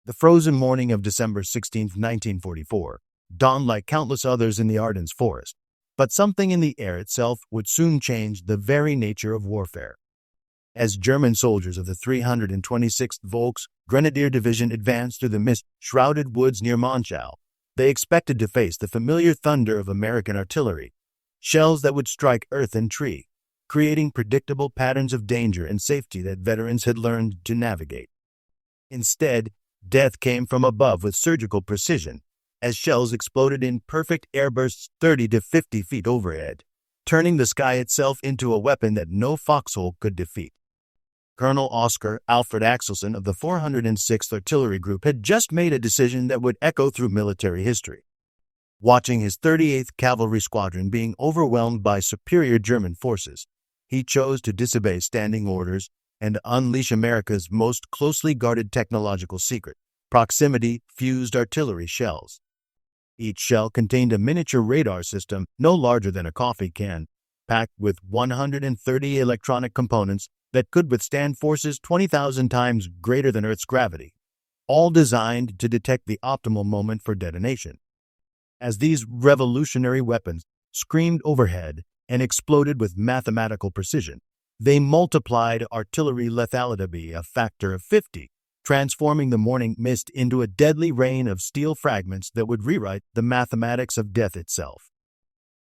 The frozen morning of December 16, 1944, dawned like countless others in the Ardennes forest, but something in the air itself would soon change the very nature of warfare. As German soldiers of the 326th Volks Grenadier Division advanced through the mist-shrouded woods near Monschau, they expected to face the familiar thunder of American artillery, shells that would strike earth and tree, creating predictable patterns of danger and safety that veterans had learned to navigate. Instead, death came from above with surgical precision, as shells exploded in perfect airbursts 30 to 50 feet overhead, turning the sky itself into a weapon that no foxhole could defeat. Colonel Oscar Alfred Axelson of the 406th Artillery Group had just made a decision that would echo through military history. Watching his 38th Cavalry Squadron being overwhelmed by superior German forces, he chose to disobey standing orders and unleash America's most closely guarded technological secret, proximity-fused artillery shells. Each shell contained a miniature radar system no larger than a coffee can, packed with 130 electronic components that could withstand forces 20,000 times greater than Earth's gravity, all designed to detect the optimal moment for detonation. As these revolutionary weapons screamed overhead and exploded with mathematical precision, they multiplied artillery lethality by a factor of 50, transforming the morning mist into a deadly rain of steel fragments that would rewrite the mathematics of death itself.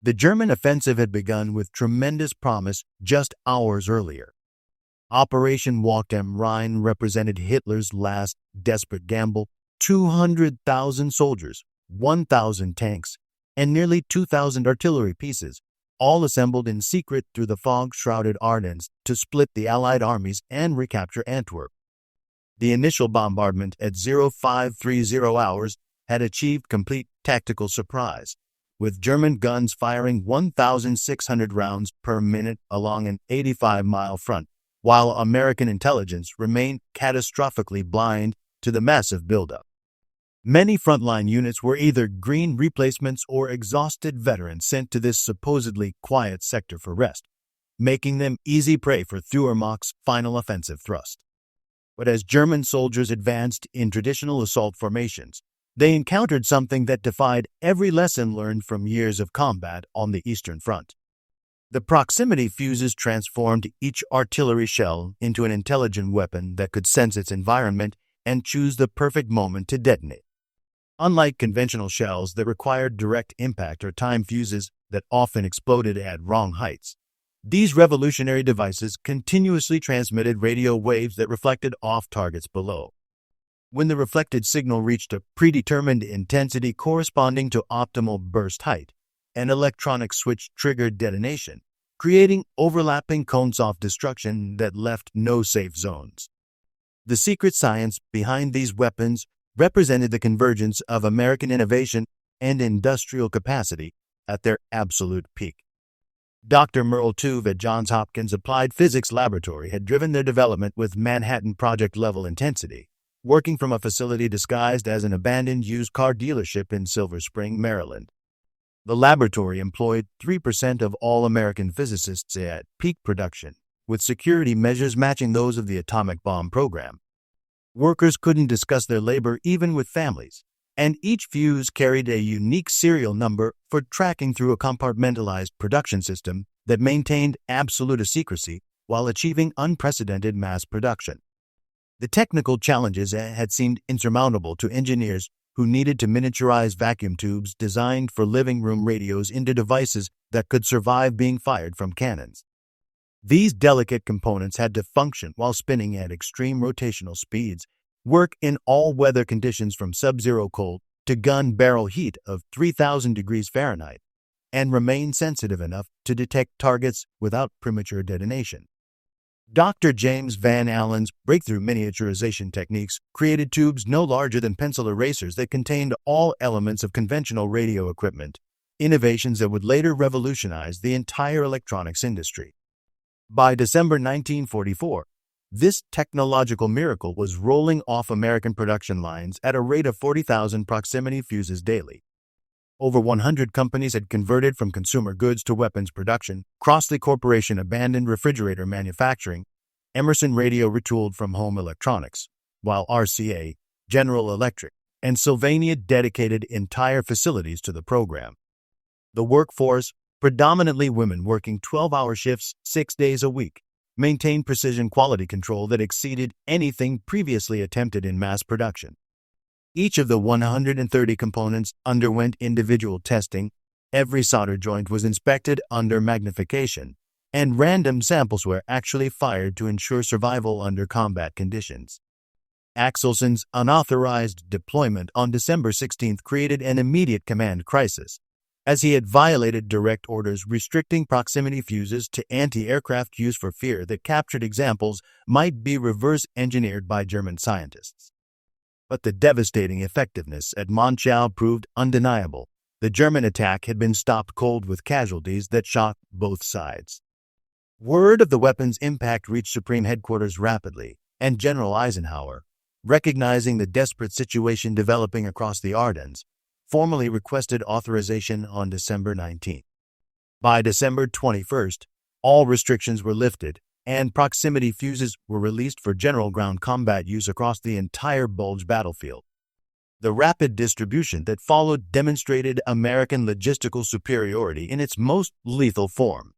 The German offensive had begun with tremendous promise just hours earlier. Operation Walk am Rhein represented Hitler's last desperate gamble. 200,000 soldiers, 1,000 tanks, and nearly 2,000 artillery pieces, all assembled in secret through the fog-shrouded Ardennes to split the Allied armies and recapture Antwerp. The initial bombardment at 0530 hours had achieved complete tactical surprise, with German guns firing 1,600 rounds per minute along an 85-mile front, while American intelligence remained catastrophically blind to the massive buildup. Many frontline units were either green replacements or exhausted veterans sent to this supposedly quiet sector for rest, making them easy prey for Wehrmacht's final offensive thrust. But as German soldiers advanced in traditional assault formations, they encountered something that defied every lesson learned from years of combat on the Eastern Front. The proximity fuses transformed each artillery shell into an intelligent weapon that could sense its environment and choose the perfect moment to detonate. Unlike conventional shells that required direct impact or time fuses that often exploded at wrong heights, these revolutionary devices continuously transmitted radio waves that reflected off targets below. When the reflected signal reached a predetermined intensity corresponding to optimal burst height, an electronic switch triggered detonation, creating overlapping cones of destruction that left no safe zones. The secret science behind these weapons represented the convergence of American innovation and industrial capacity at their absolute peak. Dr. Merle Tuve at Johns Hopkins Applied Physics Laboratory had driven their development with Manhattan Project-level intensity, working from a facility disguised as an abandoned used car dealership in Silver Spring, Maryland. The laboratory employed 3% of all American physicists at peak production, with security measures matching those of the atomic bomb program. Workers couldn't discuss their labor even with families, and each fuse carried a unique serial number for tracking through a compartmentalized production system that maintained absolute secrecy while achieving unprecedented mass production. The technical challenges had seemed insurmountable to engineers who needed to miniaturize vacuum tubes designed for living room radios into devices that could survive being fired from cannons. These delicate components had to function while spinning at extreme rotational speeds, work in all weather conditions from sub-zero cold to gun barrel heat of 3,000 degrees Fahrenheit, and remain sensitive enough to detect targets without premature detonation. Dr. James Van Allen's breakthrough miniaturization techniques created tubes no larger than pencil erasers that contained all elements of conventional radio equipment, innovations that would later revolutionize the entire electronics industry. By December 1944, this technological miracle was rolling off American production lines at a rate of 40,000 proximity fuses daily. Over 100 companies had converted from consumer goods to weapons production. Crossley Corporation abandoned refrigerator manufacturing. Emerson Radio retooled from home electronics, while RCA, General Electric, and Sylvania dedicated entire facilities to the program. The workforce, predominantly women working 12-hour shifts 6 days a week, maintained precision quality control that exceeded anything previously attempted in mass production. Each of the 130 components underwent individual testing, every solder joint was inspected under magnification, and random samples were actually fired to ensure survival under combat conditions. Axelson's unauthorized deployment on December 16th created an immediate command crisis, as he had violated direct orders restricting proximity fuses to anti-aircraft use for fear that captured examples might be reverse-engineered by German scientists. But the devastating effectiveness at Monschau proved undeniable. The German attack had been stopped cold with casualties that shocked both sides. Word of the weapon's impact reached Supreme Headquarters rapidly, and General Eisenhower, recognizing the desperate situation developing across the Ardennes, formally requested authorization on December 19. By December 21st, all restrictions were lifted, and proximity fuses were released for general ground combat use across the entire Bulge battlefield. The rapid distribution that followed demonstrated American logistical superiority in its most lethal form.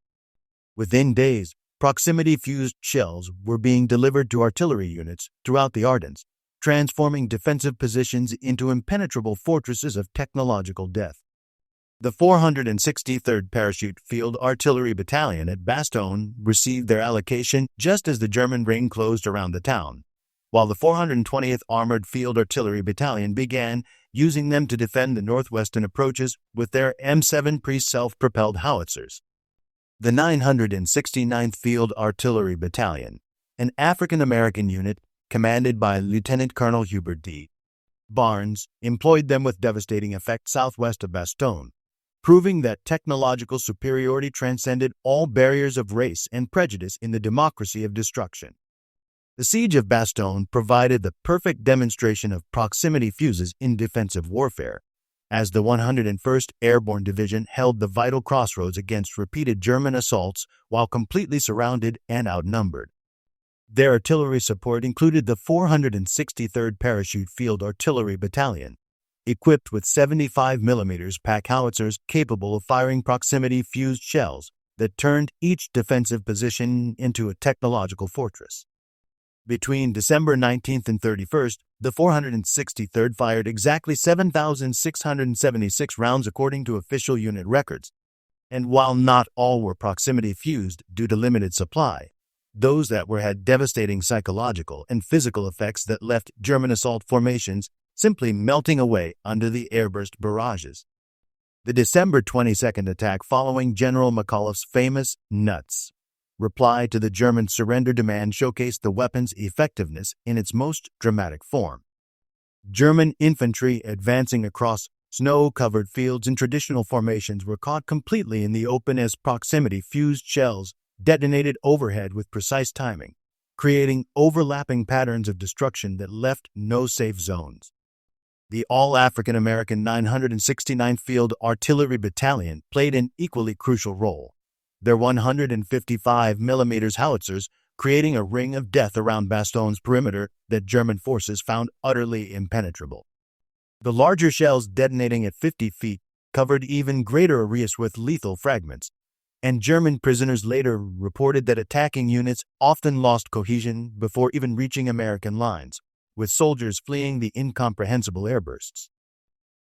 Within days, proximity-fused shells were being delivered to artillery units throughout the Ardennes, transforming defensive positions into impenetrable fortresses of technological death. The 463rd Parachute Field Artillery Battalion at Bastogne received their allocation just as the German ring closed around the town, while the 420th Armored Field Artillery Battalion began using them to defend the northwestern approaches with their M7 pre-self-propelled howitzers. The 969th Field Artillery Battalion, an African-American unit commanded by Lieutenant Colonel Hubert D. Barnes, employed them with devastating effect southwest of Bastogne, proving that technological superiority transcended all barriers of race and prejudice in the democracy of destruction. The siege of Bastogne provided the perfect demonstration of proximity fuses in defensive warfare, as the 101st Airborne Division held the vital crossroads against repeated German assaults while completely surrounded and outnumbered. Their artillery support included the 463rd Parachute Field Artillery Battalion, equipped with 75 mm pack howitzers capable of firing proximity-fused shells that turned each defensive position into a technological fortress. Between December 19th and 31st, the 463rd fired exactly 7,676 rounds according to official unit records, and while not all were proximity-fused due to limited supply, those that were had devastating psychological and physical effects that left German assault formations simply melting away under the airburst barrages. The December 22nd attack following General McAuliffe's famous nuts reply to the German surrender demand showcased the weapon's effectiveness in its most dramatic form. German infantry advancing across snow-covered fields in traditional formations were caught completely in the open as proximity-fused shells detonated overhead with precise timing, creating overlapping patterns of destruction that left no safe zones. The all-African-American 969th Field Artillery Battalion played an equally crucial role, their 155 mm howitzers creating a ring of death around Bastogne's perimeter that German forces found utterly impenetrable. The larger shells detonating at 50 feet covered even greater areas with lethal fragments, and German prisoners later reported that attacking units often lost cohesion before even reaching American lines, with soldiers fleeing the incomprehensible airbursts.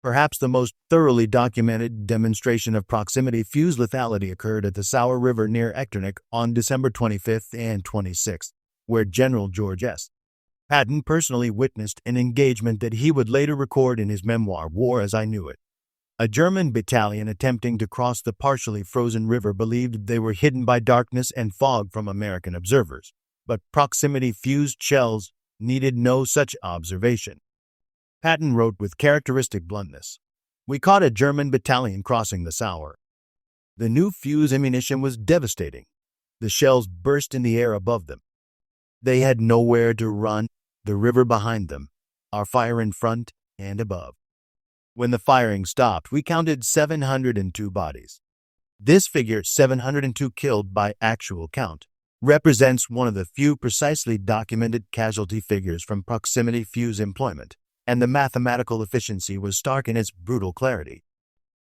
Perhaps the most thoroughly documented demonstration of proximity fuse lethality occurred at the Sauer River near Echternach on December 25th and 26th, where General George S. Patton personally witnessed an engagement that he would later record in his memoir, War as I Knew It. A German battalion attempting to cross the partially frozen river believed they were hidden by darkness and fog from American observers, but proximity-fused shells needed no such observation. Patton wrote with characteristic bluntness, "We caught a German battalion crossing the Sauer. The new fuse ammunition was devastating. The shells burst in the air above them. They had nowhere to run, the river behind them, our fire in front and above. When the firing stopped, we counted 702 bodies. This figure, 702 killed by actual count, represents one of the few precisely documented casualty figures from proximity fuse employment, and the mathematical efficiency was stark in its brutal clarity.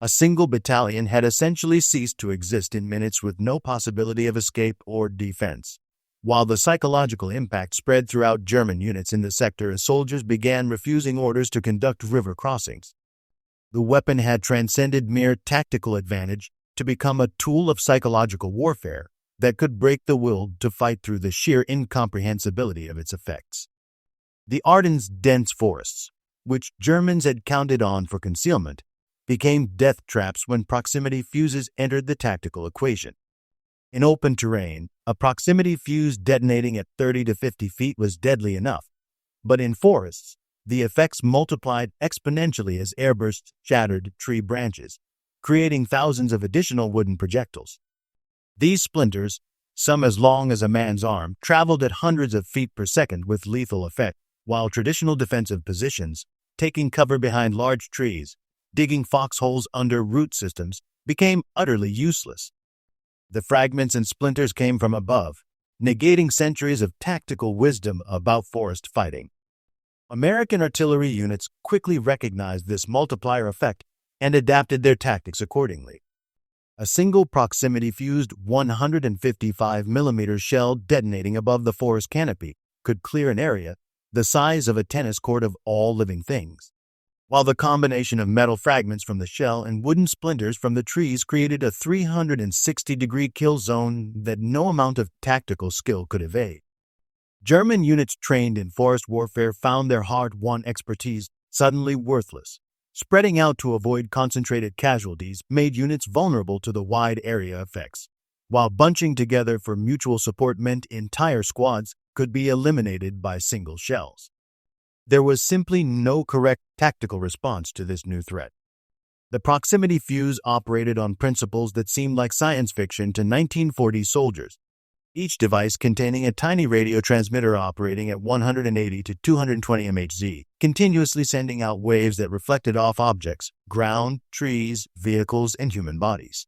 A single battalion had essentially ceased to exist in minutes with no possibility of escape or defense. While the psychological impact spread throughout German units in the sector as soldiers began refusing orders to conduct river crossings. The weapon had transcended mere tactical advantage to become a tool of psychological warfare that could break the will to fight through the sheer incomprehensibility of its effects. The Ardennes' dense forests, which Germans had counted on for concealment, became death traps when proximity fuses entered the tactical equation. In open terrain, a proximity fuse detonating at 30 to 50 feet was deadly enough, but in forests, the effects multiplied exponentially as airbursts shattered tree branches, creating thousands of additional wooden projectiles. These splinters, some as long as a man's arm, traveled at hundreds of feet per second with lethal effect, while traditional defensive positions, taking cover behind large trees, digging foxholes under root systems, became utterly useless. The fragments and splinters came from above, negating centuries of tactical wisdom about forest fighting. American artillery units quickly recognized this multiplier effect and adapted their tactics accordingly. A single proximity-fused 155mm shell detonating above the forest canopy could clear an area the size of a tennis court of all living things, while the combination of metal fragments from the shell and wooden splinters from the trees created a 360-degree kill zone that no amount of tactical skill could evade. German units trained in forest warfare found their hard-won expertise suddenly worthless. Spreading out to avoid concentrated casualties made units vulnerable to the wide area effects, while bunching together for mutual support meant entire squads could be eliminated by single shells. There was simply no correct tactical response to this new threat. The proximity fuse operated on principles that seemed like science fiction to 1940s soldiers, each device containing a tiny radio transmitter operating at 180 to 220 MHz, continuously sending out waves that reflected off objects, ground, trees, vehicles, and human bodies.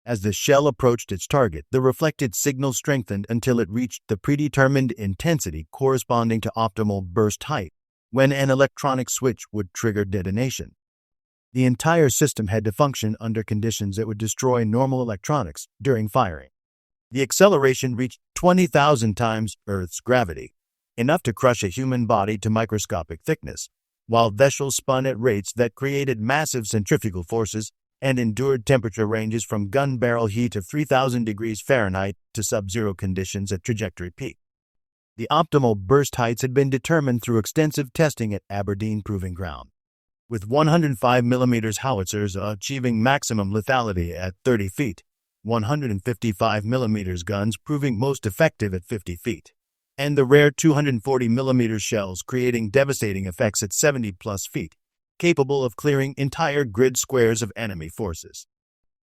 As the shell approached its target, the reflected signal strengthened until it reached the predetermined intensity corresponding to optimal burst height, when an electronic switch would trigger detonation. The entire system had to function under conditions that would destroy normal electronics during firing. The acceleration reached 20,000 times Earth's gravity, enough to crush a human body to microscopic thickness, while vessels spun at rates that created massive centrifugal forces and endured temperature ranges from gun barrel heat of 3,000 degrees Fahrenheit to sub-zero conditions at trajectory peak. The optimal burst heights had been determined through extensive testing at Aberdeen Proving Ground, with 105mm howitzers achieving maximum lethality at 30 feet, 155mm guns proving most effective at 50 feet, and the rare 240mm shells creating devastating effects at 70-plus feet, capable of clearing entire grid squares of enemy forces.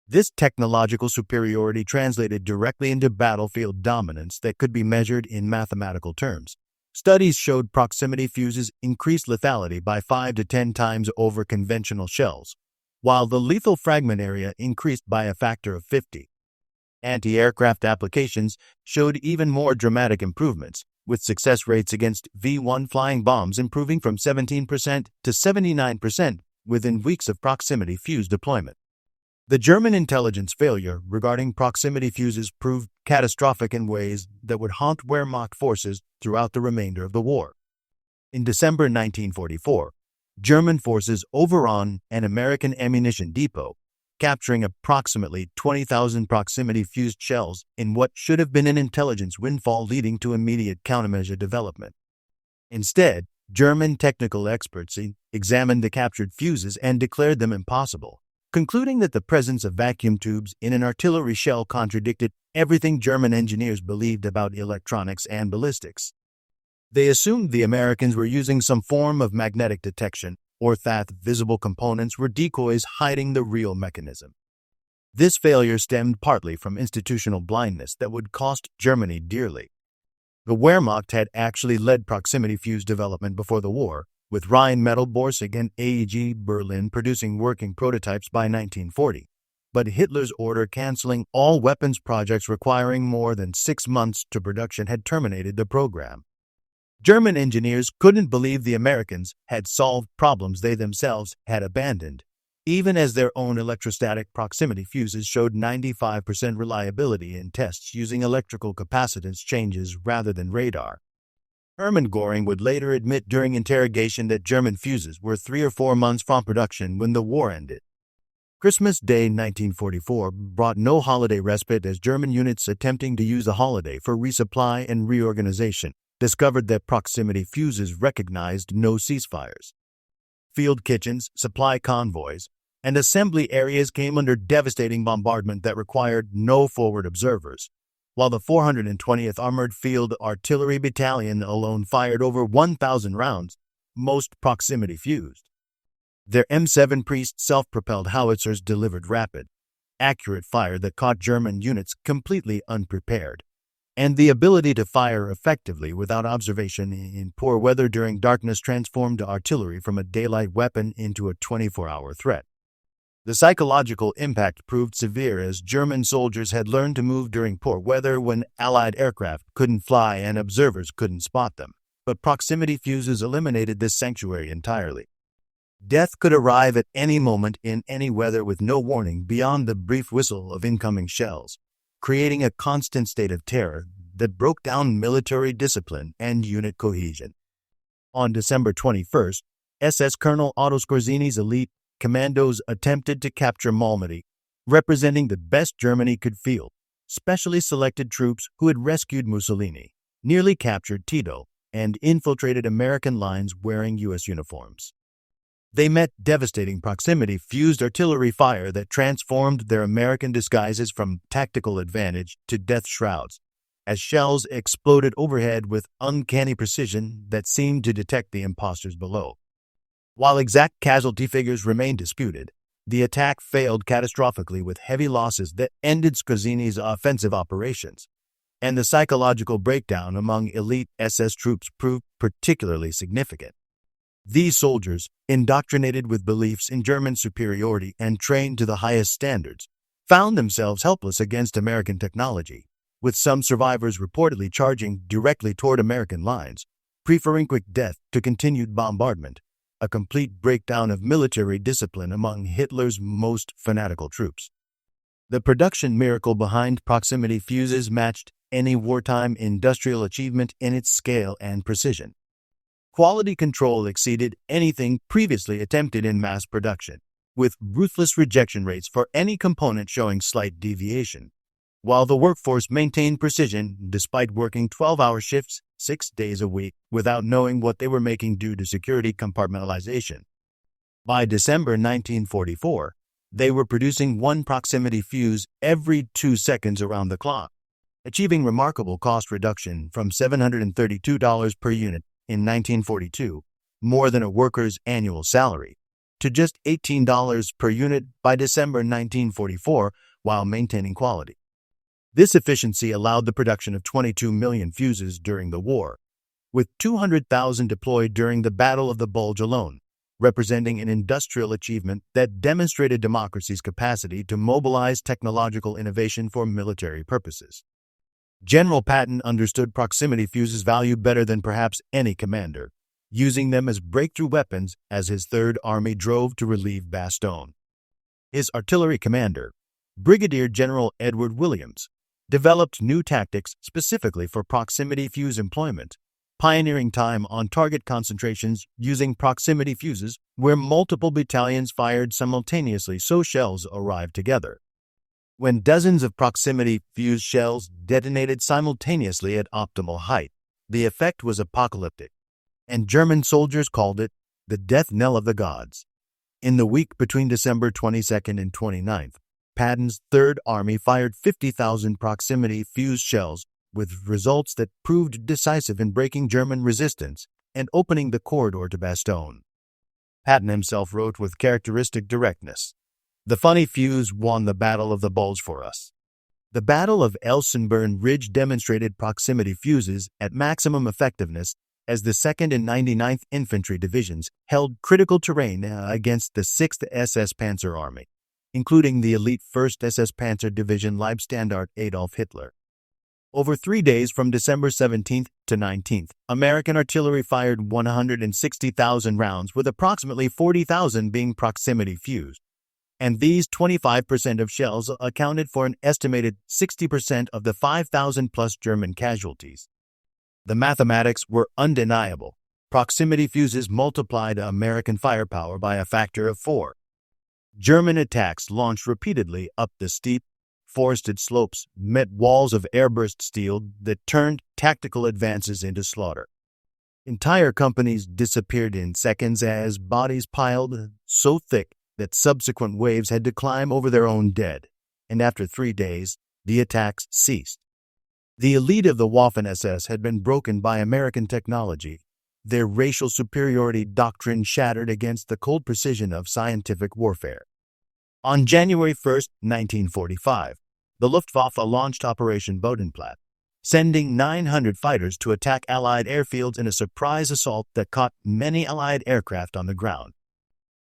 This technological superiority translated directly into battlefield dominance that could be measured in mathematical terms. Studies showed proximity fuses increased lethality by 5 to 10 times over conventional shells, while the lethal fragment area increased by a factor of 50. Anti-aircraft applications showed even more dramatic improvements, with success rates against V-1 flying bombs improving from 17% to 79% within weeks of proximity fuse deployment. The German intelligence failure regarding proximity fuses proved catastrophic in ways that would haunt Wehrmacht forces throughout the remainder of the war. In December 1944, German forces overran an American ammunition depot, capturing approximately 20,000 proximity-fused shells in what should have been an intelligence windfall leading to immediate countermeasure development. Instead, German technical experts examined the captured fuses and declared them impossible, concluding that the presence of vacuum tubes in an artillery shell contradicted everything German engineers believed about electronics and ballistics. They assumed the Americans were using some form of magnetic detection, or that visible components were decoys hiding the real mechanism. This failure stemmed partly from institutional blindness that would cost Germany dearly. The Wehrmacht had actually led proximity fuse development before the war, with Rheinmetall Borsig and AEG Berlin producing working prototypes by 1940, but Hitler's order canceling all weapons projects requiring more than 6 months to production had terminated the program. German engineers couldn't believe the Americans had solved problems they themselves had abandoned, even as their own electrostatic proximity fuses showed 95% reliability in tests using electrical capacitance changes rather than radar. Hermann Göring would later admit during interrogation that German fuses were 3 or 4 months from production when the war ended. Christmas Day 1944 brought no holiday respite as German units attempting to use the holiday for resupply and reorganization discovered that proximity fuses recognized no ceasefires. Field kitchens, supply convoys, and assembly areas came under devastating bombardment that required no forward observers, while the 420th Armored Field Artillery Battalion alone fired over 1,000 rounds, most proximity fused. Their M7 Priest self-propelled howitzers delivered rapid, accurate fire that caught German units completely unprepared, and the ability to fire effectively without observation in poor weather during darkness transformed artillery from a daylight weapon into a 24-hour threat. The psychological impact proved severe as German soldiers had learned to move during poor weather when Allied aircraft couldn't fly and observers couldn't spot them, but proximity fuses eliminated this sanctuary entirely. Death could arrive at any moment in any weather with no warning beyond the brief whistle of incoming shells, creating a constant state of terror that broke down military discipline and unit cohesion. On December 21st, SS Colonel Otto Skorzeni's elite commandos attempted to capture Malmedy, representing the best Germany could field. Specially selected troops who had rescued Mussolini, nearly captured Tito, and infiltrated American lines wearing U.S. uniforms. They met devastating proximity-fused artillery fire that transformed their American disguises from tactical advantage to death shrouds, as shells exploded overhead with uncanny precision that seemed to detect the imposters below. While exact casualty figures remain disputed, the attack failed catastrophically with heavy losses that ended Skorzeni's offensive operations, and the psychological breakdown among elite SS troops proved particularly significant. These soldiers, indoctrinated with beliefs in German superiority and trained to the highest standards, found themselves helpless against American technology, with some survivors reportedly charging directly toward American lines, preferring quick death to continued bombardment, a complete breakdown of military discipline among Hitler's most fanatical troops. The production miracle behind proximity fuses matched any wartime industrial achievement in its scale and precision. Quality control exceeded anything previously attempted in mass production, with ruthless rejection rates for any component showing slight deviation, while the workforce maintained precision despite working 12-hour shifts 6 days a week without knowing what they were making due to security compartmentalization. By December 1944, they were producing one proximity fuse every 2 seconds around the clock, achieving remarkable cost reduction from $732 per unit in 1942, more than a worker's annual salary, to just $18 per unit by December 1944 while maintaining quality. This efficiency allowed the production of 22 million fuses during the war, with 200,000 deployed during the Battle of the Bulge alone, representing an industrial achievement that demonstrated democracy's capacity to mobilize technological innovation for military purposes. General Patton understood proximity fuses' value better than perhaps any commander, using them as breakthrough weapons as his Third Army drove to relieve Bastogne. His artillery commander, Brigadier General Edward Williams, developed new tactics specifically for proximity fuse employment, pioneering time on target concentrations using proximity fuses where multiple battalions fired simultaneously so shells arrived together. When dozens of proximity fuse shells detonated simultaneously at optimal height, the effect was apocalyptic, and German soldiers called it the death knell of the gods. In the week between December 22nd and 29th, Patton's Third Army fired 50,000 proximity fuse shells with results that proved decisive in breaking German resistance and opening the corridor to Bastogne. Patton himself wrote with characteristic directness, "The funny fuse won the Battle of the Bulge for us." The Battle of Elsenborn Ridge demonstrated proximity fuses at maximum effectiveness as the 2nd and 99th Infantry Divisions held critical terrain against the 6th SS Panzer Army, including the elite 1st SS Panzer Division Leibstandarte Adolf Hitler. Over 3 days from December 17th to 19th, American artillery fired 160,000 rounds, with approximately 40,000 being proximity fused. And these 25% of shells accounted for an estimated 60% of the 5,000-plus German casualties. The mathematics were undeniable. Proximity fuses multiplied American firepower by a factor of 4. German attacks launched repeatedly up the steep, forested slopes met walls of airburst steel that turned tactical advances into slaughter. Entire companies disappeared in seconds as bodies piled so thick that subsequent waves had to climb over their own dead, and after 3 days, the attacks ceased. The elite of the Waffen-SS had been broken by American technology, their racial superiority doctrine shattered against the cold precision of scientific warfare. On January 1, 1945, the Luftwaffe launched Operation Bodenplatte, sending 900 fighters to attack Allied airfields in a surprise assault that caught many Allied aircraft on the ground.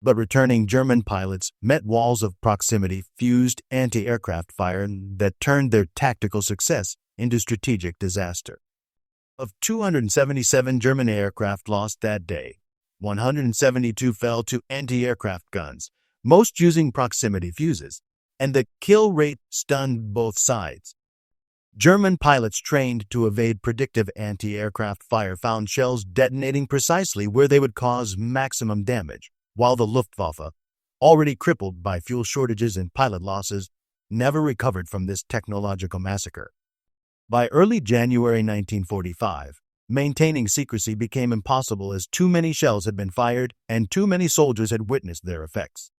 But returning German pilots met walls of proximity-fused anti-aircraft fire that turned their tactical success into strategic disaster. Of 277 German aircraft lost that day, 172 fell to anti-aircraft guns, most using proximity fuses, and the kill rate stunned both sides. German pilots trained to evade predictive anti-aircraft fire found shells detonating precisely where they would cause maximum damage, while the Luftwaffe, already crippled by fuel shortages and pilot losses, never recovered from this technological massacre. By early January 1945, maintaining secrecy became impossible as too many shells had been fired and too many soldiers had witnessed their effects.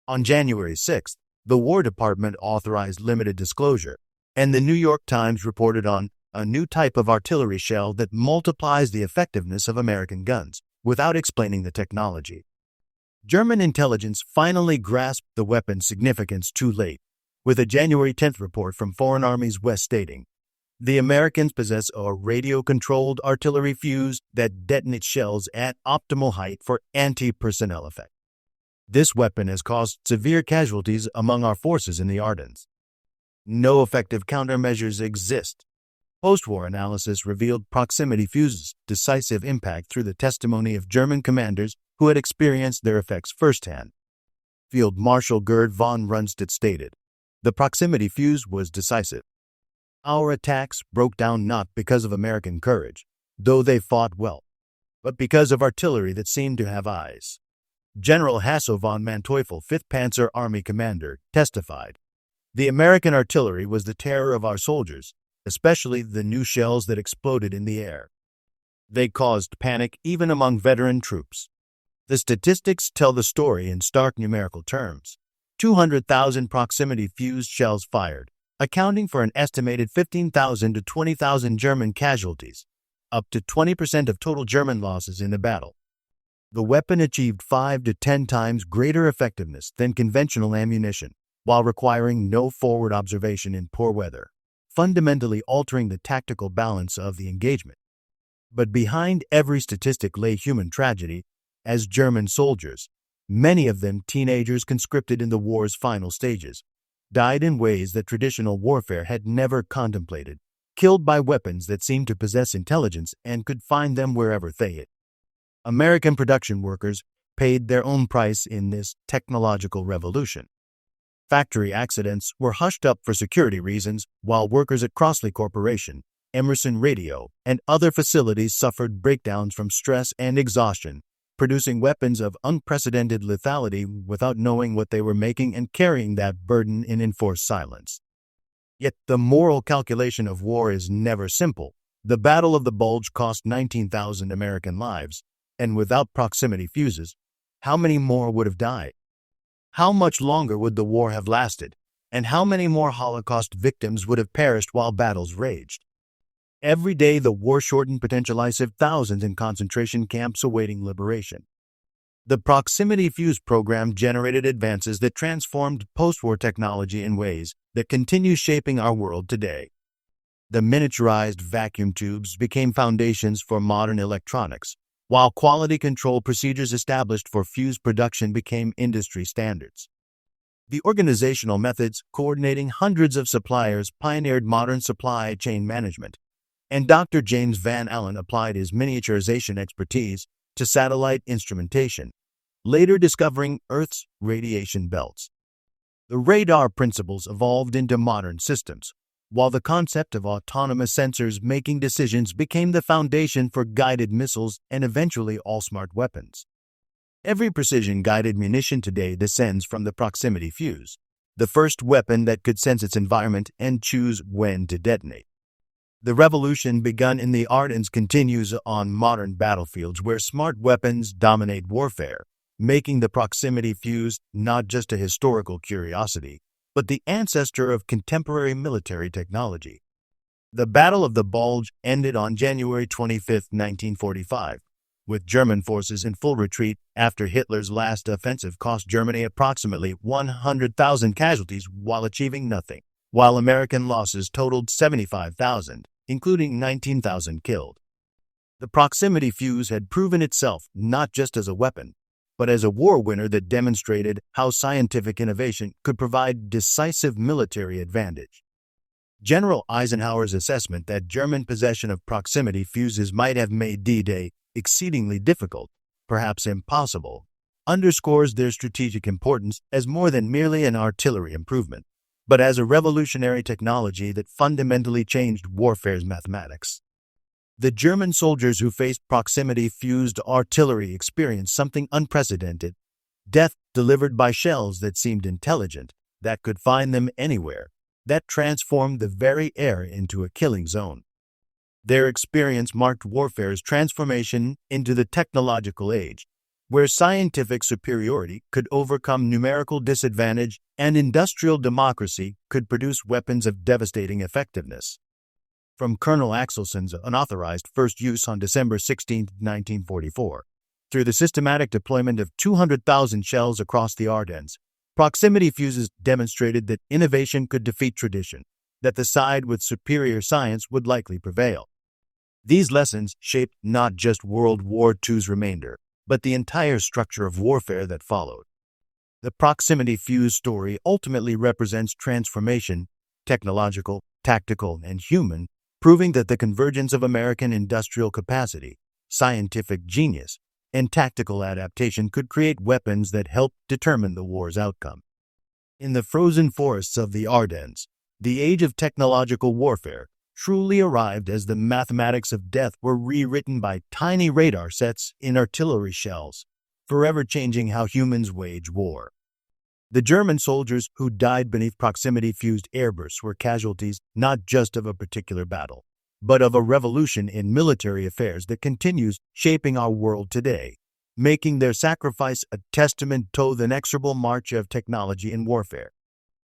On January 6th, the War Department authorized limited disclosure, and the New York Times reported on a new type of artillery shell that multiplies the effectiveness of American guns, without explaining the technology. German intelligence finally grasped the weapon's significance too late, with a January 10th report from Foreign Armies West stating, "The Americans possess a radio-controlled artillery fuse that detonates shells at optimal height for anti-personnel effect. This weapon has caused severe casualties among our forces in the Ardennes. No effective countermeasures exist." Post-war analysis revealed proximity fuses' decisive impact through the testimony of German commanders who had experienced their effects firsthand. Field Marshal Gerd von Rundstedt stated, "The proximity fuse was decisive. Our attacks broke down not because of American courage, though they fought well, but because of artillery that seemed to have eyes." General Hasso von Manteuffel, 5th Panzer Army commander, testified, "The American artillery was the terror of our soldiers, especially the new shells that exploded in the air. They caused panic even among veteran troops." The statistics tell the story in stark numerical terms. 200,000 proximity-fused shells fired, accounting for an estimated 15,000 to 20,000 German casualties, up to 20% of total German losses in the battle. The weapon achieved 5 to 10 times greater effectiveness than conventional ammunition, while requiring no forward observation in poor weather, fundamentally altering the tactical balance of the engagement. But behind every statistic lay human tragedy, as German soldiers, many of them teenagers conscripted in the war's final stages, died in ways that traditional warfare had never contemplated, killed by weapons that seemed to possess intelligence and could find them wherever they hit. American production workers paid their own price in this technological revolution. Factory accidents were hushed up for security reasons, while workers at Crossley Corporation, Emerson Radio, and other facilities suffered breakdowns from stress and exhaustion, producing weapons of unprecedented lethality without knowing what they were making and carrying that burden in enforced silence. Yet the moral calculation of war is never simple. The Battle of the Bulge cost 19,000 American lives, and without proximity fuses, how many more would have died? How much longer would the war have lasted, and how many more Holocaust victims would have perished while battles raged? Every day the war-shortened potentialized thousands in concentration camps awaiting liberation. The proximity fuse program generated advances that transformed post-war technology in ways that continue shaping our world today. The miniaturized vacuum tubes became foundations for modern electronics, while quality control procedures established for fuse production became industry standards. The organizational methods coordinating hundreds of suppliers pioneered modern supply chain management, and Dr. James Van Allen applied his miniaturization expertise to satellite instrumentation, later discovering Earth's radiation belts. The radar principles evolved into modern systems, while the concept of autonomous sensors making decisions became the foundation for guided missiles and eventually all smart weapons. Every precision-guided munition today descends from the proximity fuse, the first weapon that could sense its environment and choose when to detonate. The revolution begun in the Ardennes continues on modern battlefields where smart weapons dominate warfare, making the proximity fuse not just a historical curiosity, but the ancestor of contemporary military technology. The Battle of the Bulge ended on January 25, 1945, with German forces in full retreat after Hitler's last offensive cost Germany approximately 100,000 casualties while achieving nothing, while American losses totaled 75,000, including 19,000 killed. The proximity fuse had proven itself not just as a weapon, but as a war winner that demonstrated how scientific innovation could provide decisive military advantage. General Eisenhower's assessment that German possession of proximity fuses might have made D-Day exceedingly difficult, perhaps impossible, underscores their strategic importance as more than merely an artillery improvement, but as a revolutionary technology that fundamentally changed warfare's mathematics. The German soldiers who faced proximity-fused artillery experienced something unprecedented: death delivered by shells that seemed intelligent, that could find them anywhere, that transformed the very air into a killing zone. Their experience marked warfare's transformation into the technological age, where scientific superiority could overcome numerical disadvantage and industrial democracy could produce weapons of devastating effectiveness. From Colonel Axelson's unauthorized first use on December 16, 1944, through the systematic deployment of 200,000 shells across the Ardennes, proximity fuses demonstrated that innovation could defeat tradition, that the side with superior science would likely prevail. These lessons shaped not just World War II's remainder, but the entire structure of warfare that followed. The proximity fuse story ultimately represents transformation, technological, tactical, and human, proving that the convergence of American industrial capacity, scientific genius, and tactical adaptation could create weapons that helped determine the war's outcome. In the frozen forests of the Ardennes, the age of technological warfare truly arrived as the mathematics of death were rewritten by tiny radar sets in artillery shells, forever changing how humans wage war. The German soldiers who died beneath proximity-fused airbursts were casualties not just of a particular battle, but of a revolution in military affairs that continues shaping our world today, making their sacrifice a testament to the inexorable march of technology in warfare.